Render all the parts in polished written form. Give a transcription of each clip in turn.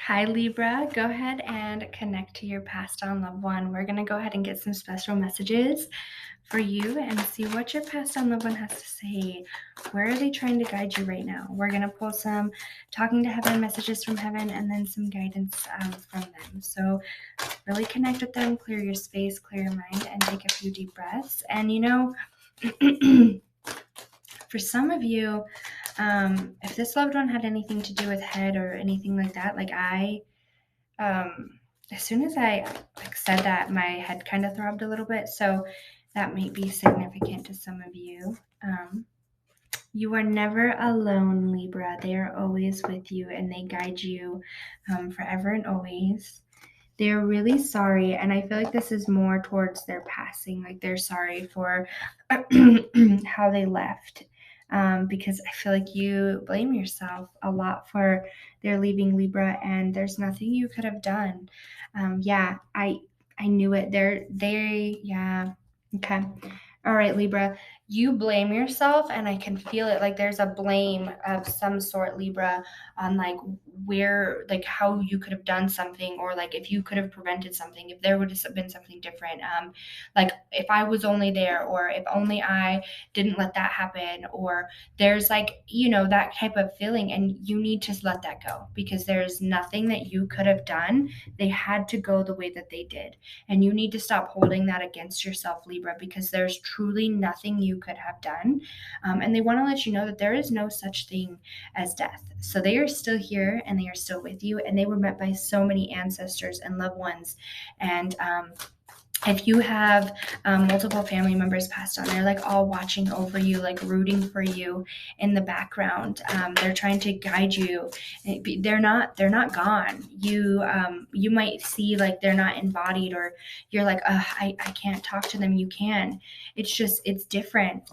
Hi, Libra. Go ahead and connect to your passed on loved one. We're going to go ahead and get some special messages for you and see what your passed on loved one has to say. Where are they trying to guide you right now? We're going to pull some talking to heaven messages from heaven and then some guidance from them. So really connect with them, clear your space, clear your mind, and take a few deep breaths. And for some of you, if this loved one had anything to do with head or anything like that, as soon as I said that, my head kind of throbbed a little bit. So that might be significant to some of you. You are never alone, Libra. They are always with you and they guide you forever and always. They're really sorry, and I feel like this is more towards their passing. Like they're sorry for how they left, because I feel like you blame yourself a lot for their leaving, Libra, and there's nothing you could have done. Yeah, I knew it. Yeah. Okay. All right, Libra, you blame yourself, and I can feel it. Like there's a blame of some sort, Libra, on how you could have done something, or like if you could have prevented something, if there would have been something different. Like if I was only there, or if only I didn't let that happen, or there's that type of feeling, and you need to let that go because there's nothing that you could have done. They had to go the way that they did. And you need to stop holding that against yourself, Libra, because there's truly nothing you could have done. And they want to let you know that there is no such thing as death. So they are still here and they are still with you. And they were met by so many ancestors and loved ones. And if you have multiple family members passed on, they're like all watching over you, like rooting for you in the background. They're trying to guide you. They're not gone. You might see like they're not embodied, or you're like, I can't talk to them. You can. It's different.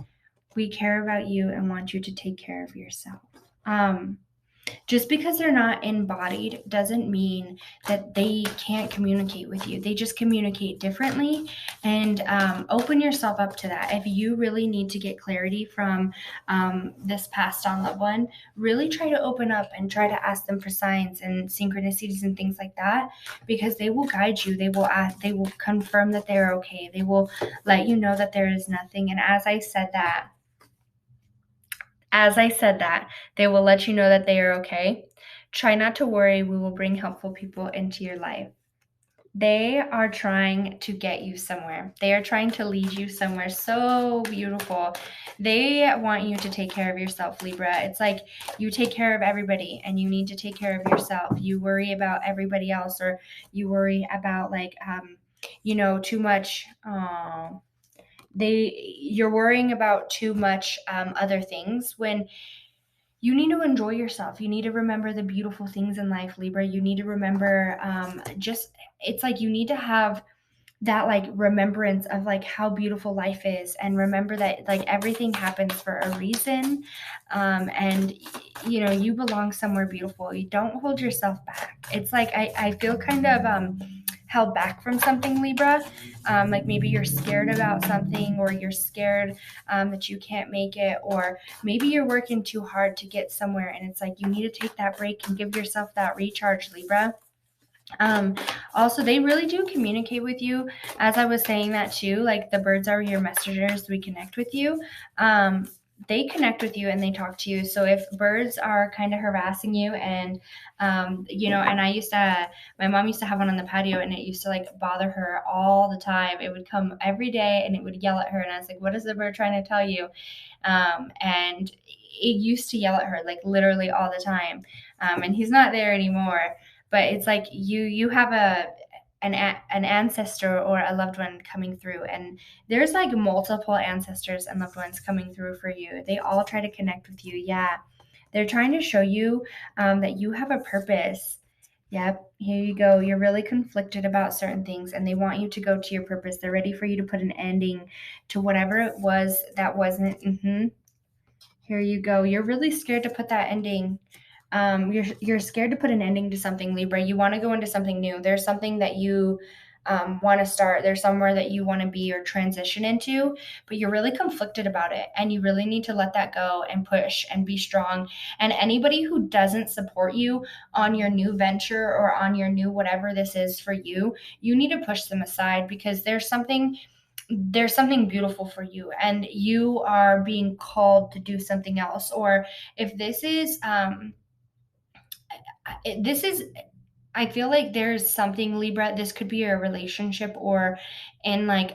We care about you and want you to take care of yourself. Just because they're not embodied doesn't mean that they can't communicate with you. They just communicate differently, and open yourself up to that. If you really need to get clarity from this passed on loved one, really try to open up and try to ask them for signs and synchronicities and things like that, because they will guide you. They will confirm that they're okay. They will let you know that there is nothing. And as I said that, they will let you know that they are okay. Try not to worry. We will bring helpful people into your life. They are trying to get you somewhere. They are trying to lead you somewhere so beautiful. They want you to take care of yourself, Libra. It's like you take care of everybody and you need to take care of yourself. You worry about everybody else, or you worry about too much. You're worrying about too much other things, when you need to enjoy yourself. You need to remember the beautiful things in life, Libra. You need to remember, it's like you need to have that like remembrance of like how beautiful life is, and remember that like everything happens for a reason. And you belong somewhere beautiful. You don't hold yourself back. It's like I feel kind of held back from something, Libra. Like maybe you're scared about something, or you're scared that you can't make it, or maybe you're working too hard to get somewhere, and it's like you need to take that break and give yourself that recharge, Libra. Also, they really do communicate with you. As I was saying that too, like the birds are your messengers. We connect with you. They connect with you and they talk to you. So if birds are kind of harassing you, and my mom used to have one on the patio, and it used to like bother her all the time. It would come every day and it would yell at her, and I was like, what is the bird trying to tell you? And it used to yell at her like literally all the time. And he's not there anymore, but it's like you have an ancestor or a loved one coming through, and there's like multiple ancestors and loved ones coming through for you. They all try to connect with you. Yeah, they're trying to show you that you have a purpose. Yep, here you go. You're really conflicted about certain things, and they want you to go to your purpose. They're ready for you to put an ending to whatever it was that wasn't. Here you go. You're really scared to put that ending. You're scared to put an ending to something, Libra. You want to go into something new. There's something that you want to start. There's somewhere that you want to be or transition into, but you're really conflicted about it. And you really need to let that go and push and be strong. And anybody who doesn't support you on your new venture or on your new whatever this is for you, you need to push them aside, because there's something beautiful for you, and you are being called to do something else. Or if this is I feel like there's something, Libra, this could be a relationship, or in like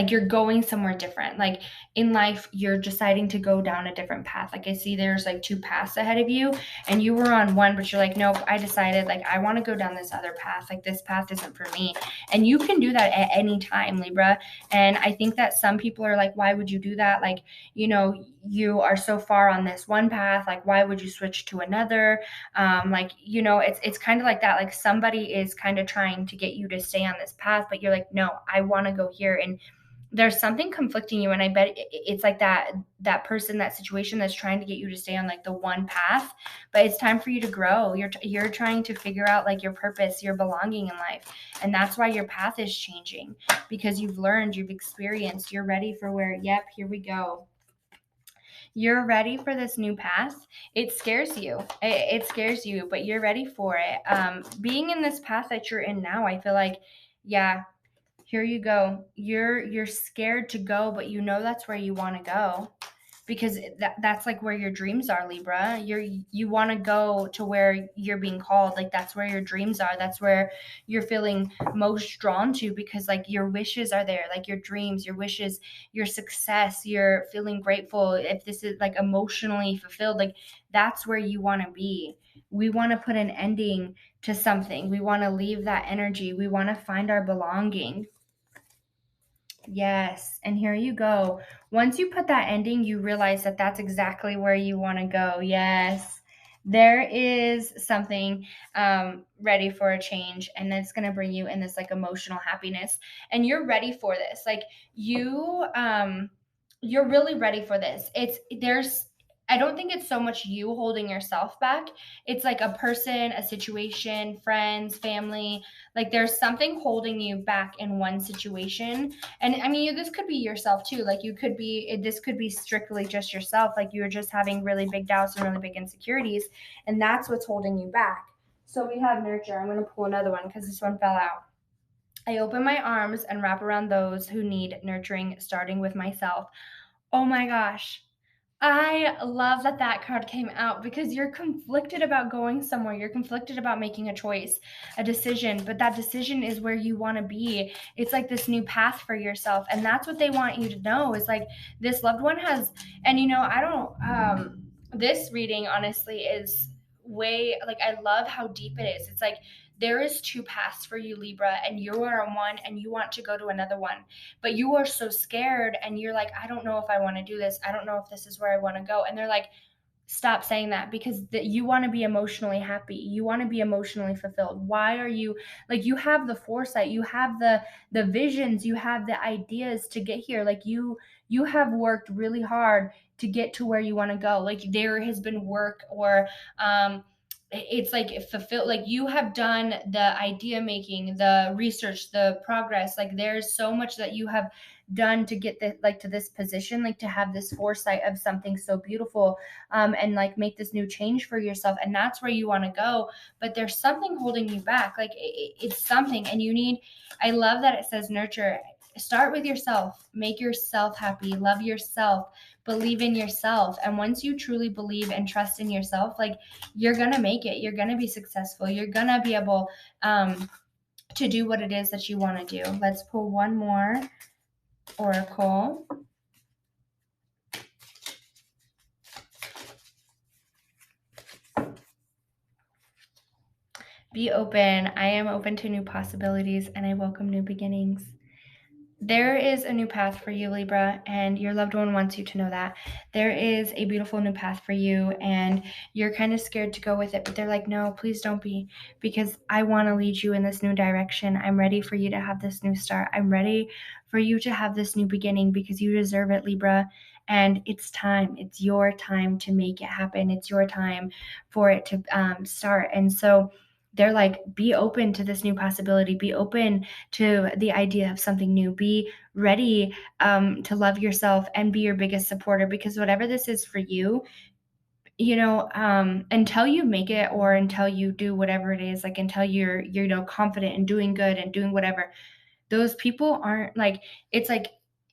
you're going somewhere different. Like in life, you're deciding to go down a different path. Like I see there's like two paths ahead of you, and you were on one, but you're like, nope, I decided like I want to go down this other path. Like this path isn't for me. And you can do that at any time, Libra. And I think that some people are like, why would you do that? Like, you are so far on this one path. Like, why would you switch to another? It's kind of like that. Like somebody is kind of trying to get you to stay on this path, but you're like, no, I want to go here. And there's something conflicting you, and I bet it's like that person, that situation that's trying to get you to stay on like the one path. But it's time for you to grow. You're trying to figure out like your purpose, your belonging in life, and that's why your path is changing, because you've learned, you've experienced, you're ready for where. Yep, here we go. You're ready for this new path. It scares you. It scares you, but you're ready for it. Being in this path that you're in now, I feel like, yeah, here you go. You're scared to go, but you know that's where you want to go, because that's like where your dreams are, Libra. You want to go to where you're being called. Like that's where your dreams are. That's where you're feeling most drawn to, because like your wishes are there, like your dreams, your wishes, your success, you're feeling grateful. If this is like emotionally fulfilled, like that's where you want to be. We want to put an ending to something. We want to leave that energy. We want to find our belonging. Yes, and here you go. Once you put that ending, you realize that that's exactly where you want to go. Yes, there is something ready for a change, and it's going to bring you in this like emotional happiness, and you're ready for this. Like you're really ready for this. I don't think it's so much you holding yourself back. It's like a person, a situation, friends, family. Like there's something holding you back in one situation. And I mean, this could be yourself too. Like this could be strictly just yourself. Like you're just having really big doubts and really big insecurities, and that's what's holding you back. So we have nurture. I'm going to pull another one because this one fell out. I open my arms and wrap around those who need nurturing, starting with myself. Oh my gosh. I love that that card came out, because you're conflicted about going somewhere. You're conflicted about making a choice, a decision, but that decision is where you want to be. It's like this new path for yourself. And that's what they want you to know, is like this loved one has, and I don't, this reading honestly is way, like, I love how deep it is. It's like there is two paths for you, Libra, and you are on one and you want to go to another one, but you are so scared and you're like, I don't know if I want to do this. I don't know if this is where I want to go. And they're like, stop saying that, because you want to be emotionally happy, you want to be emotionally fulfilled. Why are you, like, you have the foresight, you have the visions, you have the ideas to get here. Like you have worked really hard to get to where you want to go. Like there has been work, or it's like fulfill, like you have done the idea making, the research, the progress. Like there's so much that you have done to get to this position, like to have this foresight of something so beautiful, and like make this new change for yourself, and that's where you want to go. But there's something holding you back. Like it's something, and you need, I love that it says nurture. Start with yourself, make yourself happy, love yourself, believe in yourself. And once you truly believe and trust in yourself, like you're gonna make it, you're gonna be successful, you're gonna be able to do what it is that you want to do. Let's pull one more oracle. Be open. I am open to new possibilities, and I welcome new beginnings. There is a new path for you, Libra, and your loved one wants you to know that. There is a beautiful new path for you, and you're kind of scared to go with it, but they're like, no, please don't be, because I want to lead you in this new direction. I'm ready for you to have this new start. I'm ready for you to have this new beginning, because you deserve it, Libra. And it's time. It's your time to make it happen. It's your time for it to start. And so they're like, be open to this new possibility, be open to the idea of something new, be ready to love yourself and be your biggest supporter, because whatever this is for you, until you make it, or until you do whatever it is, like until you're confident and doing good and doing whatever, those people aren't like, it's like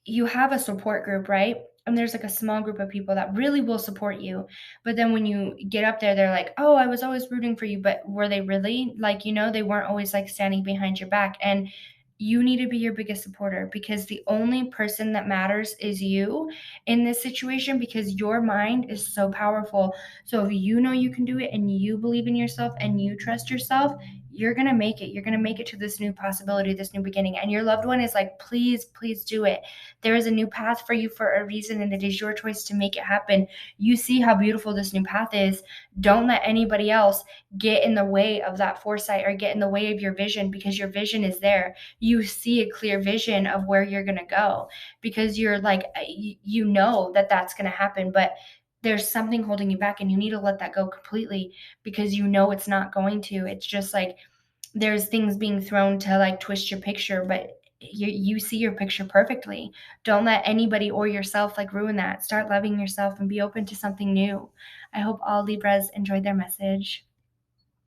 you have a support group, right? And there's like a small group of people that really will support you. But then when you get up there, they're like, oh, I was always rooting for you. But were they really? Like, they weren't always like standing behind your back. And you need to be your biggest supporter, because the only person that matters is you in this situation, because your mind is so powerful. So if you know you can do it and you believe in yourself and you trust yourself, you're going to make it. You're going to make it to this new possibility, this new beginning. And your loved one is like, please, please do it. There is a new path for you for a reason, and it is your choice to make it happen. You see how beautiful this new path is. Don't let anybody else get in the way of that foresight or get in the way of your vision, because your vision is there. You see a clear vision of where you're going to go, because you're like, you know that that's going to happen, but there's something holding you back, and you need to let that go completely, because it's not going to. It's just like there's things being thrown to like twist your picture, but you see your picture perfectly. Don't let anybody or yourself like ruin that. Start loving yourself and be open to something new. I hope all Libras enjoyed their message.